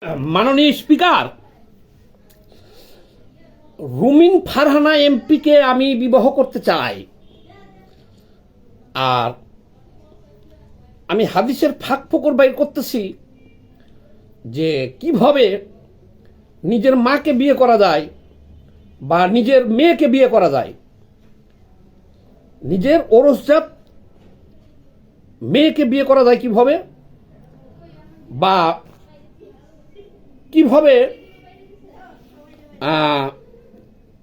माननीय स्पीकार রুমিন ফারহানা এমপিকে আমি বিবাহ করতে চাই আর আমি হাদিসের ফাঁক ফোকর বাইর করতেছি যে কিভাবে নিজের মাকে বিয়ে করা যায় বা নিজের মেয়েকে বিয়ে করা যায়, নিজের ওরসজাত মেয়েকে বিয়ে করা যায় কিভাবে, বা কিভাবে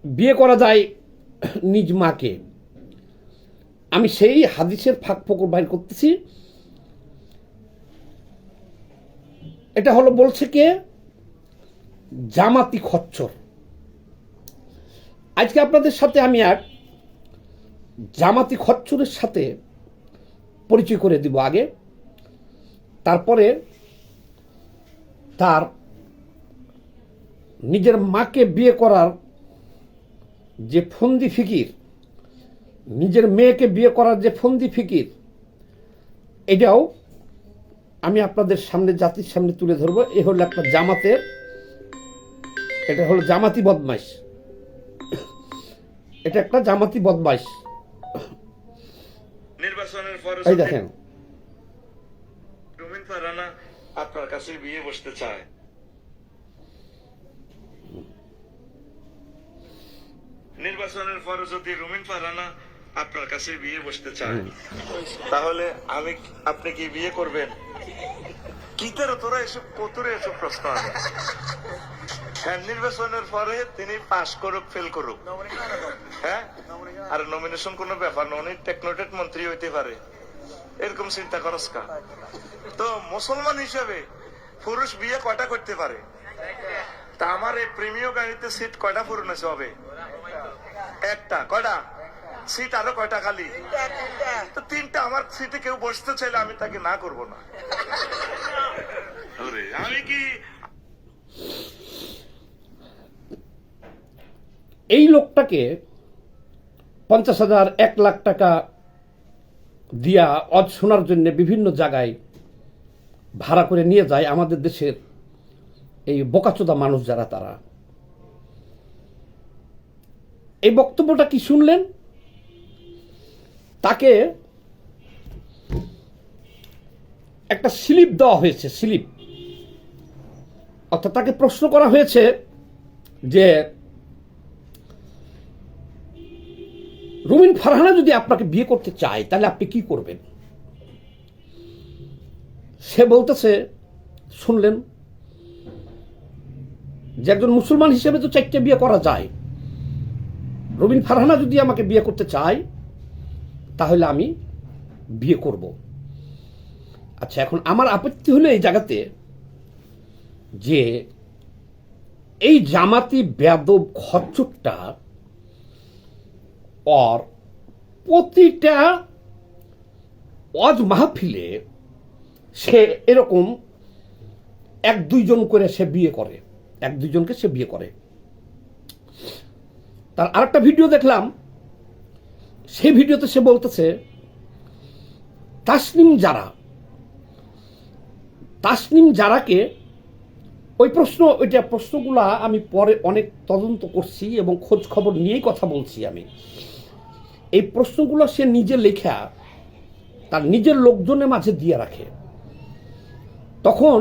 বিয়ে করা যায় নিজ মাকে। আমি সেই হাদিসের ফাঁক ফোকর বাইর করতেছি। এটা হলো বলছে কে? জামাতি খচ্চর। আজকে আপনাদের সাথে আমি এক জামাতি খচ্চরের সাথে পরিচয় করে দিব আগে, তারপরে তার নিজের মাকে বিয়ে করার যে ফন্দি ফিকির, নিজের মেয়েকে বিয়ে করার যে ফন্দি ফিকির, এটাও আমি আপনাদের সামনে, জাতির সামনে তুলে ধরবো। এ হলো একটা জামাতের, এটা হলো জামাতি বদমাইশ, এটা একটা জামাতি বদমাইশ। নির্বাচনের পরে এই দেখেন, রুমিন ফারহানা আপনার কাছে বিয়ে বসতে চায়। নির্বাচনের পরে যদি রুমিন ফারহানা আপনার কাছে বিয়ে বসতে চায়, তাহলে আপনি কি বিয়ে করবেন? কি তোরা এসব কতরে এসব প্রশ্ন আছে? হ্যাঁ, নির্বাচনের পরে তিনি পাস করুক ফেল করুক, হ্যাঁ, আর নমিনেশন কোনো ব্যাপার না, উনি টেকনোটেক মন্ত্রী হইতে পারে, এরকম চিন্তা করস কা? তো মুসলমান হিসেবে পুরুষ বিয়ে কয়টা করতে পারে? তা আমার এই প্রিমিয় গাড়িতে সিট কয়টা পূরণ হবে? একটা। কয়টা সিট? আরো কয়টা খালি? তো তিনটা। আমার সিটে কেউ বসতে চাইলে আমি তাকে না করব না। আমি কি এই লোকটাকে 50,000 1 লাখ টাকা দিয়া অজ শোনার জন্য বিভিন্ন জায়গায় ভাড়া করে নিয়ে যায় আমাদের দেশের এই বোকাচোদা মানুষ যারা, তারা। এই বক্তব্যটা কি শুনলেন? তাকে একটা স্লিপ দেওয়া হয়েছে, স্লিপ, অর্থাৎ তাকে প্রশ্ন করা হয়েছে যে রুমিন ফারহানা যদি আপনাকে বিয়ে করতে চায় তাহলে আপনি কি করবেন? সে বলতেছে, শুনলেন, যে একজন মুসলমান হিসেবে তো 4টে বিয়ে করা যায়। রুমিন ফারহানা যদি আমাকে বিয়ে করতে চায় তাহলে আমি বিয়ে করব। আচ্ছা, এখন আমার আপত্তি হলো এই জায়গাতে যে এই জামাতি বেয়াদব খচ্চরটা আর প্রতিটা ওয়াজ মাহফিলে সে এরকম 1-2 জন করে সে বিয়ে করে, 1-2 জনকে সে বিয়ে করে। তার আরেকটা ভিডিও দেখলাম, সেই ভিডিওতে সে বলতেছে তাসনিম জারাকে ওই প্রশ্নগুলা আমি পরে অনেক তদন্ত করছি এবং খোঁজ খবর নিয়েই কথা বলছি আমি। এই প্রশ্নগুলো সে নিজে লেখা তার নিজের লোকজনের মাঝে দিয়ে রাখে। তখন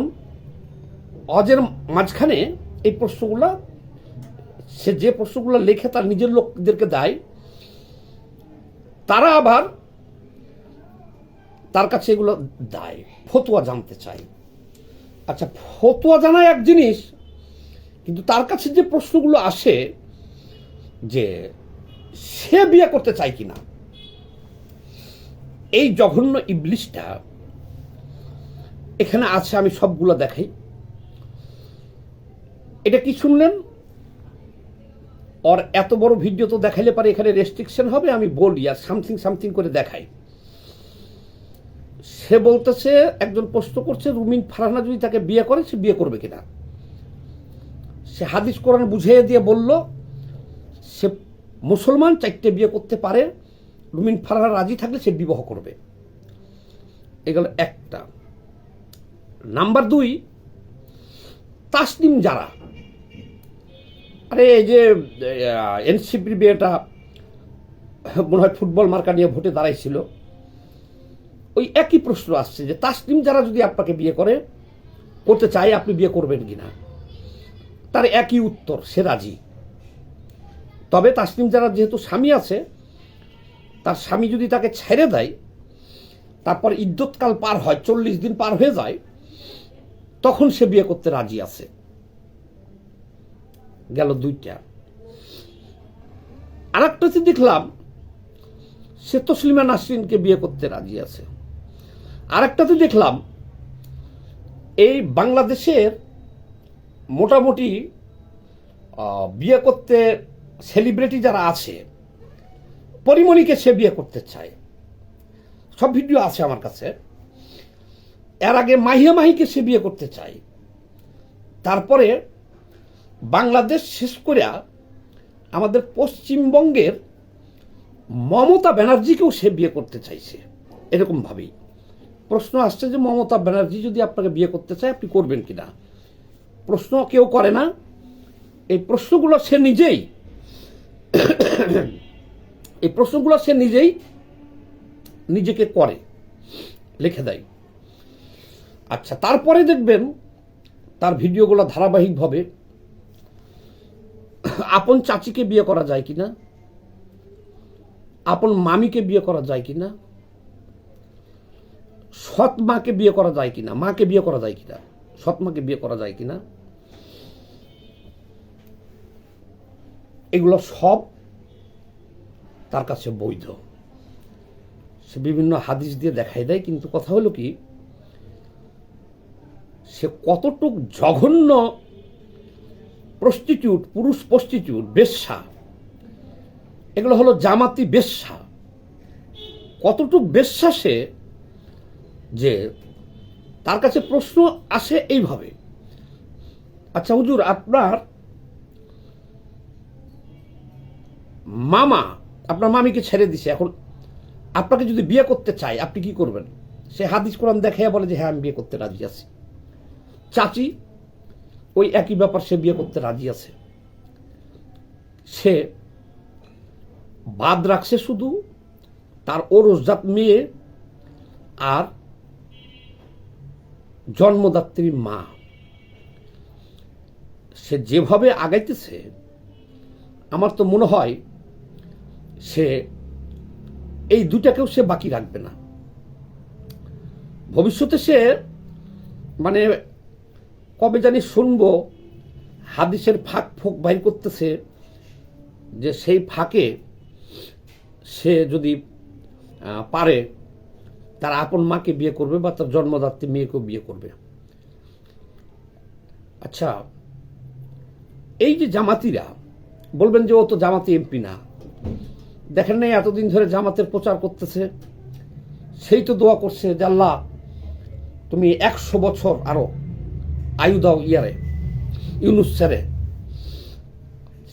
অজের মাঝখানে এই প্রশ্নগুলা, সে যে প্রশ্নগুলো লেখে তার নিজের লোকদেরকে দেয়, তারা আবার তার কাছে এগুলো দেয়, ফতোয়া জানতে চায়। আচ্ছা, ফতোয়া জানা এক জিনিস, কিন্তু তার কাছে যে প্রশ্নগুলো আসে যে সে বিয়ে করতে চায় কিনা, এই জঘন্য ইবলিশটা এখানে আছে। আমি সবগুলো দেখাই। এটা কি শুনলেন? আর এত বড় ভিডিও তো দেখাইলে পারে এখানে রেস্ট্রিকশন হবে, আমি বলি আর সামথিং করে দেখাই। সে বলতেছে, একজন প্রশ্ন করছে রুমিন ফারহানা যদি তাকে বিয়ে করে সে বিয়ে করবে কিনা। সে হাদিস কোরআন বুঝিয়ে দিয়ে বলল সে মুসলমান, 4টে বিয়ে করতে পারে, রুমিন ফারহানা রাজি থাকলে সে বিবাহ করবে। এগুলো একটা। নাম্বার 2, তাসনিম যারা, আরে এই যে এনসিপির বিয়েটা মনে হয় ফুটবল মার্কা নিয়ে ভোটে দাঁড়াইছিল, ওই একই প্রশ্ন আসছে যে তাসনিম যারা যদি আপনাকে বিয়ে করতে চায়, আপনি বিয়ে করবেন কিনা? তার একই উত্তর, সে রাজি। তবে তাসনিম যারা যেহেতু স্বামী আছে, তার স্বামী যদি তাকে ছেড়ে দেয়, তারপর ইদ্যৎকাল পার হয়, 40 দিন পার হয়ে যায়, তখন সে বিয়ে করতে রাজি আছে। গেল দুইটা। আর একটাতে দেখলাম সে তসলিমা নাসরিনকে বিয়ে করতে রাজি আছে। আর একটাতে দেখলাম এই বাংলাদেশের মোটামুটি বিয়ে করতে সেলিব্রিটি যারা আছে, পরিমণিকে সে বিয়ে করতে চায়। সব ভিডিও আছে আমার কাছে। এর আগে মাহিয়া মাহিকে সে বিয়ে করতে চায়। তারপরে বাংলাদেশ শেষ করে আমাদের পশ্চিমবঙ্গের মমতা ব্যানার্জিকেও সে বিয়ে করতে চাইছে। এরকম ভাবেই প্রশ্ন আসছে যে মমতা ব্যানার্জি যদি আপনাকে বিয়ে করতে চায়, আপনি করবেন কিনা? প্রশ্ন কেউ করে না। এই প্রশ্নগুলো সে নিজেই নিজেকে করে, লিখে দেয়। আচ্ছা, তারপরে দেখবেন তার ভিডিওগুলো ধারাবাহিকভাবে আপন চাচিকে বিয়ে করা যায় কিনা, আপন মামিকে বিয়ে করা যায় কিনা, সৎ মাকে বিয়ে করা যায় কিনা, মাকে বিয়ে করা যায় কিনা, সৎ মাকে বিয়ে করা যায় কিনা, এগুলো সব তার কাছে বৈধ। সে বিভিন্ন হাদিস দিয়ে দেখাই দেয়। কিন্তু কথা হলো কি, সে কতটুক জঘন্য প্রস্টিটিউট, পুরুষ প্রস্টিটিউট, বেশ্যা, এগুলো হলো জামাতি বেশ্যা। কতটুক বেশ্যা সে, যে তার কাছে প্রশ্ন আসে এইভাবে, আচ্ছা হুজুর, আপনার মামা আপনার মামিকে ছেড়ে দিছে, এখন আপনাকে যদি বিয়ে করতে চায়, আপনি কি করবেন? সে হাদিস কোরআন দেখাইয়া বলে যে হ্যাঁ, আমি বিয়ে করতে রাজি আছি। চাচি ওই একই ব্যাপার, সে বিয়ে করতে রাজি আছে। সে বাদ রাখছে শুধু তার ওরসজাত মেয়ে আর জন্মদাত্রী মা। সে যেভাবে আগাইতেছে, আমার তো মনে হয় সে এই দুটাকেও সে বাকি রাখবে না। ভবিষ্যতে সে মানে কবে জানি শুনবো হাদিসের ফাঁক ফোক বাইর করতেছে, যে সেই ফাঁকে সে যদি পারে তার আপন মাকে বিয়ে করবে বা তার জন্মদাত্রী মেয়েকেও বিয়ে করবে। আচ্ছা, এই যে জামাতিরা বলবেন যে ও তো জামাতি এমপি না, দেখেন নাই এতদিন ধরে জামাতের প্রচার করতেছে, সেই তো দোয়া করছে যে আল্লাহ তুমি 100 বছর আরো আয়ু দাও ইউনুস স্যারে।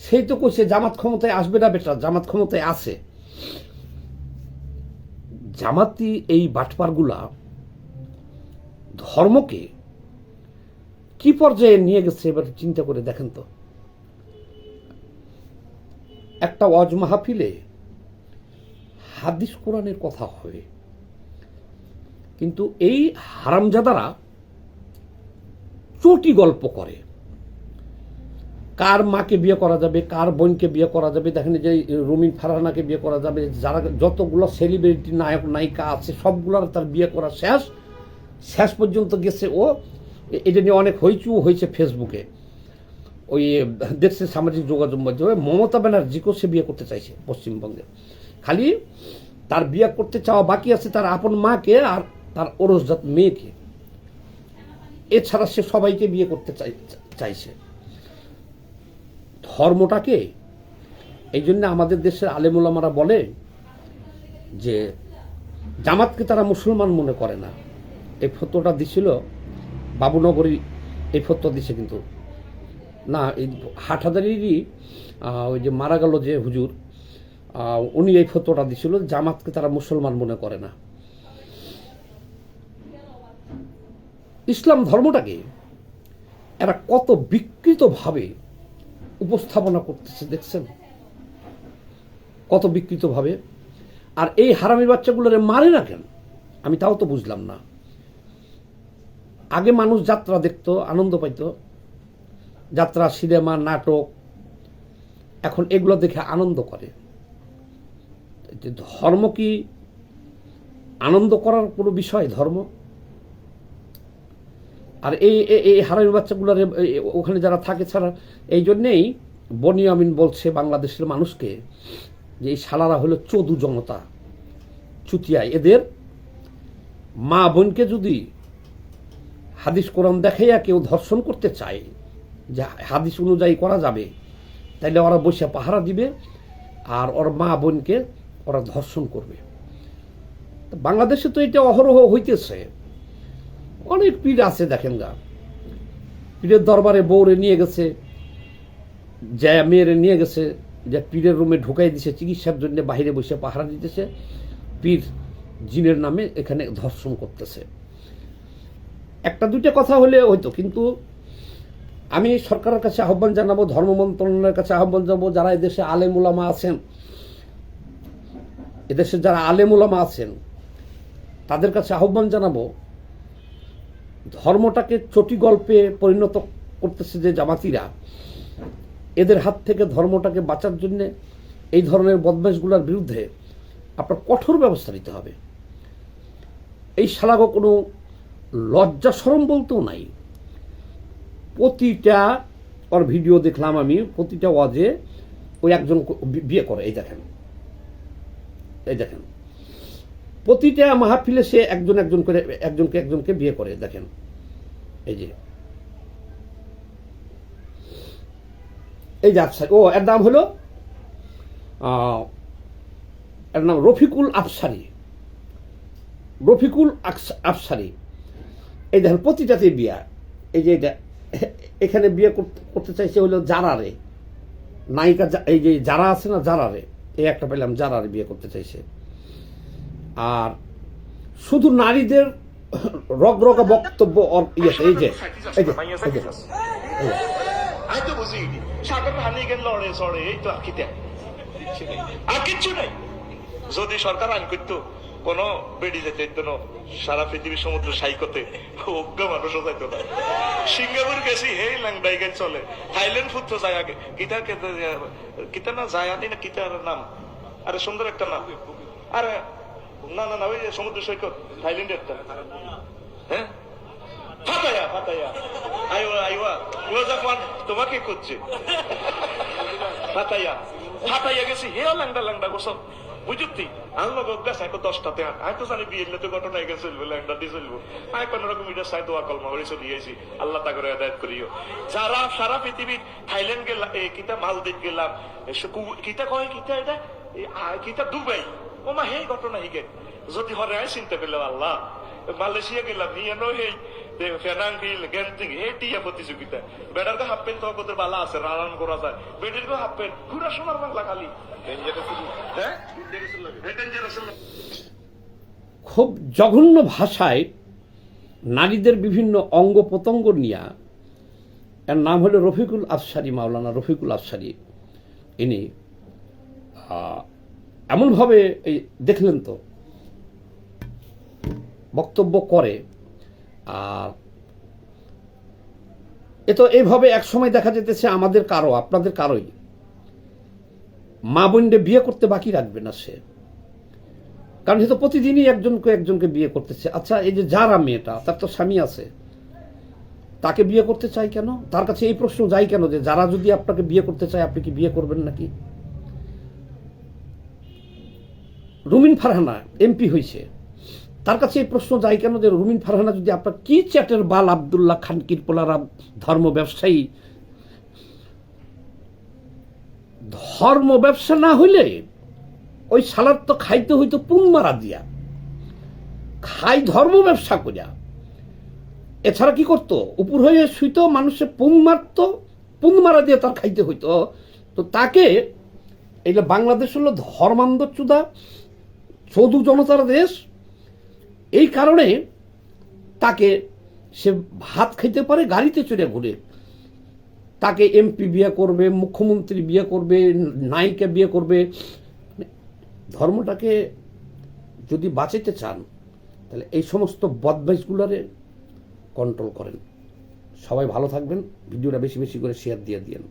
সেই তো কইছে জামাত ক্ষমতায় আসবে না বেটা, জামাত ক্ষমতায় আছে। জামাতি এই বাটপারগুলা ধর্মকে কি পর্যায়ে নিয়ে গেছে এবার চিন্তা করে দেখেন তো। একটা ওয়াজ মাহফিলে হাদিস কোরআনের কথা হবে, কিন্তু এই হারামজাদারা চটি গল্প করে, কার মাকে বিয়ে করা যাবে, কার বোনকে বিয়ে করা যাবে। দেখেন যে রুমিন ফারহানাকে বিয়ে করা যাবে, যারা যতগুলো সেলিব্রিটি নায়ক নায়িকা আছে সবগুলোর তার বিয়ে করা শেষ পর্যন্ত গেছে। ও এটা নিয়ে অনেক হয়েছে ফেসবুকে, ওই দেখছে সামাজিক যোগাযোগ মাধ্যমে। মমতা ব্যানার্জিকেও সে বিয়ে করতে চাইছে পশ্চিমবঙ্গে। খালি তার বিয়ে করতে চাওয়া বাকি আছে তার আপন মাকে আর তার ওরসজাত মেয়েকে, এছাড়া সে সবাইকে বিয়ে করতে চাইছে। ধর্মটাকে এই জন্য আমাদের দেশের আলেমুলামারা বলে যে জামাতকে তারা মুসলমান মনে করে না। এই ফতোয়াটা দিছিল বাবুনগরী, এই ফতোয়া দিছে কিন্তু না, এই হাটহাজারিরই ওই যে মারা গেল যে হুজুর, উনি এই ফতোয়াটা দিছিল জামাতকে তারা মুসলমান মনে করে না। ইসলাম ধর্মটাকে এরা কত বিকৃতভাবে উপস্থাপনা করতেছে দেখছেন, কত বিকৃতভাবে। আর এই হারামি বাচ্চাগুলোরে মারে না কেন, আমি তাও তো বুঝলাম না। আগে মানুষ যাত্রা দেখতো, আনন্দ পাইত, যাত্রা, সিনেমা, নাটক, এখন এগুলো দেখে আনন্দ করে। যে ধর্ম কি আনন্দ করার কোনো বিষয় ধর্ম? আর এই হারামি বাচ্চাগুলোর ওখানে যারা থাকে ছাড়া, এই জন্যেই বনি আমিন বলছে বাংলাদেশের মানুষকে যে এই শালারা হলো চোদু জনতা, চুতিয়া। এদের মা বোনকে যদি হাদিস কোরআন দেখাইয়া কেউ ধর্ষণ করতে চায়, যে হাদিস অনুযায়ী করা যাবে, তাইলে ওরা বসে পাহারা দিবে আর ওর মা বোনকে ওরা ধর্ষণ করবে। বাংলাদেশে তো এটা অহরহ হইতেছে। অনেক পীর আছে দেখেন গা, পীরের দরবারে বউরে নিয়ে গেছে, যে মেয়েরে নিয়ে গেছে, যে পীরের রুমে ঢুকাই দিছে চিকিৎসার জন্য, বাইরে বসে পাহারা দিতেছে, পীর জিনের নামে এখানে ধর্ষণ করতেছে। একটা দুইটা কথা হলে হয়তো, কিন্তু আমি সরকারের কাছে আহ্বান জানাবো, ধর্ম মন্ত্রণালয়ের কাছে আহ্বান জানাবো, যারা এদেশে আলেম ওলামা আছেন, এদেশে যারা আলেম ওলামা আছেন, তাদের কাছে আহ্বান জানাবো, ধর্মটাকে চটি গল্পে পরিণত করতেছে যে জামাতিরা, এদের হাত থেকে ধর্মটাকে বাঁচার জন্য এই ধরনের বদমাশগুলোর বিরুদ্ধে আপনার কঠোর ব্যবস্থা নিতে হবে। এই শালাগো কোনো লজ্জা শরম বলতেও নাই। প্রতিটা ওর ভিডিও দেখলাম আমি, প্রতিটা ওয়াজে ওই একজন বিয়ে করে। এই দেখেন, এই দেখেন, প্রতিটা মাহফিলে সে একজন একজন করে একজনকে বিয়ে করে। দেখেন, এই যে এই যে আফসারি, ও এর নাম হলো এর নাম রফিকুল আফসারি, রফিকুল আফসারি। এই দেখেন প্রতিটাতে বিয়া। এই যে এটা এখানে বিয়ে করতে চাইছে হলো জারারে, নায়িকা, এই যে যারা আছে না, জারারে, এই একটা পেলাম, জারারে বিয়ে করতে চাইছে। আর শুধু নারীদের রগরগা বক্তব্য ইয়েছে। এই যে যদি সরকার আইন করতো কোন বেড়ি যেতে সারা পৃথিবীর সমুদ্র সাইকতে অজ্ঞ মানুষও যাইতো না। সিঙ্গাপুর গেছি, হেই ল্যাংডাই গাই চলে, থাইল্যান্ড ফুটতো যায় আগে, কিতা না যায় আনি না, কিতার নাম, আরে সুন্দর একটা নাম, আরে না না না, ওই সমুদ্র সৈকত থাইল্যান্ডের একটা, হ্যাঁ, ফাতায়া, ফাতায়া, আইওয়া আইওয়া, ও যখন তোমাকে করছে ফাতায়া, ফাতাইয়া গেছি, হে ল্যাংডা ল্যাংডা গোসব বুঝতি আনলো গাছ এখন 10টাতে। আমি তো জানি বিয়ে তো ঘটনা হয়ে গেছে, ল্যাংডা দিয়ে চলবো। আমি কোন রকম এটা চাই দোয়া কলমা করে চলে গেছি, আল্লাহ তা করে আদায়ত করিও। যারা সারা পৃথিবীর থাইল্যান্ড গেলাম, কিতা মালদ্বীপ গেলাম, কিতা কয়, কিতা এটা কিতা দুবাই, ও মা হে ঘটনা হিগে যদি হরে আয় চিন্তা করলাম আল্লাহ। মালয়েশিয়া গেলাম, নিয়ে হেই ফেনাঙ্গিল গ্যান্টিং, হে টিয়া প্রতিযোগিতা, বেটার হাফ প্যান্ট তো ওদের বালা আছে, রান করা যায়, বেটের হাফ প্যান্ট ঘুরা সোনার বাংলা খালি। খুব জঘন্য ভাষায় নারীদের বিভিন্ন অঙ্গ প্রত্যঙ্গ নিয়ে, এর নাম হলো রফিকুল আফসারি, মাওলানা রফিকুল আফসারি। ইনি এমনভাবে এই দেখলেন তো বক্তব্য করে। আর এ তো এইভাবে একসময় দেখা যেতেছে আমাদের কারো, আপনাদের কারোই মা বোনকে বিয়ে করতে বাকি রাখবে না সে, কারণ সে তো প্রতিদিনই একজনকে বিয়ে করতেছে। আচ্ছা, এই যে যারা মেয়েটা, তার তো স্বামী আছে, তাকে বিয়ে করতে চাই কেন? তার কাছে এই প্রশ্ন যায় কেন যে যারা যদি আপনাকে বিয়ে করতে চায়, আপনি কি বিয়ে করবেন নাকি? রুমিন ফারহানা এমপি হয়েছে, তার কাছে এই প্রশ্ন যায় কেন যে রুমিন ফারহানা যদি আপনার কি চ্যাটের বাল, আব্দুল্লাহ খান কিরপোলারা ধর্ম ব্যবসায়ী, ধর্ম ব্যবসা না হইলে ওই শালার তো খাইতে হইতো পুং মারা দিয়া, খাই ধর্ম ব্যবসা করিয়া। এছাড়া কি করতো? উপর হয়ে শুইতো, মানুষে পুং মারত, পুং মারা দিয়ে তার খাইতে হইতো। তো তাকে, এইটা বাংলাদেশ হলো ধর্মান্ধচুদা চৌধু জনতার দেশ, এই কারণে তাকে সে ভাত খাইতে পারে, গাড়িতে চড়ে ঘুরে। তাকে এমপি বিয়ে করবে, মুখ্যমন্ত্রী বিয়ে করবে, নায়িকা বিয়ে করবে। ধর্মটাকে যদি বাঁচাতে চান তাহলে এই সমস্ত বদমাইশগুলোরে কন্ট্রোল করেন। সবাই ভালো থাকবেন, ভিডিওটা বেশি বেশি করে শেয়ার দিয়ে দিয়েন।